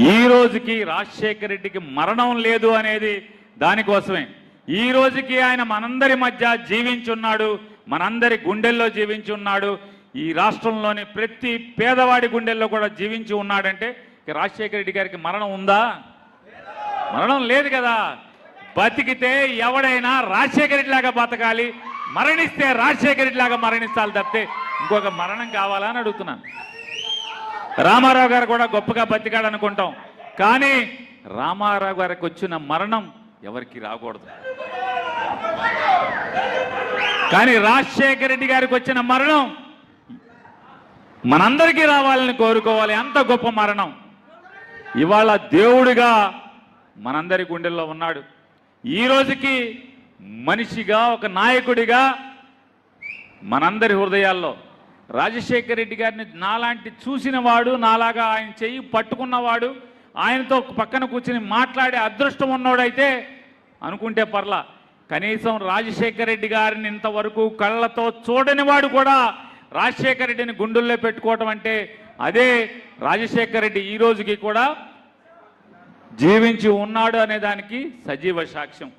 ఈ రోజుకి రాజశేఖర రెడ్డికి మరణం లేదు అనేది దానికోసమే. ఈ రోజుకి ఆయన మనందరి మధ్య జీవించున్నాడు, మనందరి గుండెల్లో జీవించున్నాడు. ఈ రాష్ట్రంలోని ప్రతి పేదవాడి గుండెల్లో కూడా జీవించి ఉన్నాడంటే రాజశేఖర రెడ్డి గారికి మరణం ఉందా? మరణం లేదు కదా. బతికితే ఎవడైనా రాజశేఖర రెడ్డి లాగా బతకాలి, మరణిస్తే రాజశేఖర రెడ్డి లాగా మరణించాలి తప్పితే ఇంకొక మరణం కావాలా అని అడుగుతున్నాను. రామారావు గారు కూడా గొప్పగా బతికాడు అనుకుంటాం, కానీ రామారావు గారికి వచ్చిన మరణం ఎవరికి రాకూడదు. కానీ రాజశేఖర రెడ్డి గారికి వచ్చిన మరణం మనందరికీ రావాలని కోరుకోవాలి. అంత గొప్ప మరణం. ఇవాళ దేవుడిగా మనందరి గుండెల్లో ఉన్నాడు. ఈ రోజుకి మనిషిగా, ఒక నాయకుడిగా మనందరి హృదయాల్లో రాజశేఖర రెడ్డి గారిని నాలాంటి చూసినవాడు, నాలాగా ఆయన చెయ్యి పట్టుకున్నవాడు, ఆయనతో పక్కన కూర్చుని మాట్లాడే అదృష్టం ఉన్నవాడైతే అనుకుంటే పర్లా. కనీసం రాజశేఖర రెడ్డి గారిని ఇంతవరకు కళ్ళతో చూడని వాడు కూడా రాజశేఖర రెడ్డిని గుండెల్లో పెట్టుకోవటం అంటే అదే రాజశేఖర రెడ్డి ఈ రోజుకి కూడా జీవించి ఉన్నాడు అనే దానికి సజీవ సాక్ష్యం.